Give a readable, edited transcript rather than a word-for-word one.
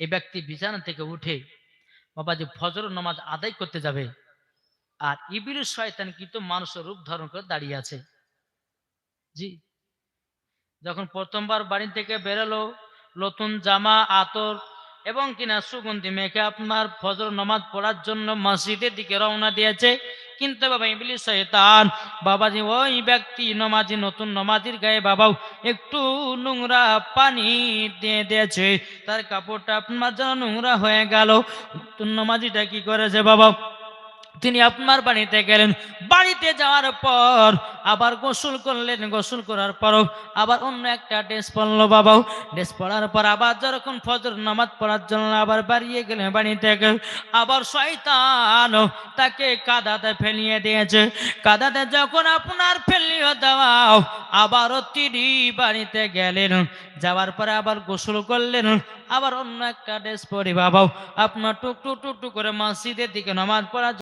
এই ব্যক্তি বিছানা থেকে উঠে বাবাজি ফজর নামাজ আদায় করতে যাবে, আর ইবলিস শয়তান কিন্তু মানুষের রূপ ধারণ করে দাঁড়িয়ে আছে। জি, যখন প্রথমবার বাড়ি থেকে বেরোলো, নতুন জামা, আতর এবং কিনা সুগন্ধি মেখে আপনার ফজর নামাজ পড়ার জন্য মসজিদের দিকে রওনা দিয়েছে। কিন্তু বাবা ইবলিস শয়তান বাবাজি ওই ব্যক্তি নমাজি, নতুন নমাজির গায়ে বাবাও একটু নোংরা পানি দিয়ে দিয়েছে, তার কাপড়টা আপনার যেন নোংরা হয়ে গেল। নতুন নমাজিটা কি করেছে বাবা, তিনি আপনার বাড়িতে গেলেন। বাড়িতে যাওয়ার পর আবার গোসল করলেন, গোসল করার পরও আবার অন্য একটা ড্রেস পরলো বাবাও। ড্রেস পরার পর আবার যখন ফজর নামাজ পড়ার জন্য আবার বাড়িয়ে গেলেন, বাড়িতে গেল আবার শয়তান তাকে কাদাতে ফেলিয়ে দিয়েছে। কাদাতে যখন আপনার ফেলিয়ে দেওয়াও, আবারও তিনি বাড়িতে গেলেন, যাওয়ার পরে আবার গোসল করলেন, আবার অন্য একটা ড্রেস পরে বাবাও আপনার টুকটু টুকটু করে মসজিদের দিকে নামাজ পড়া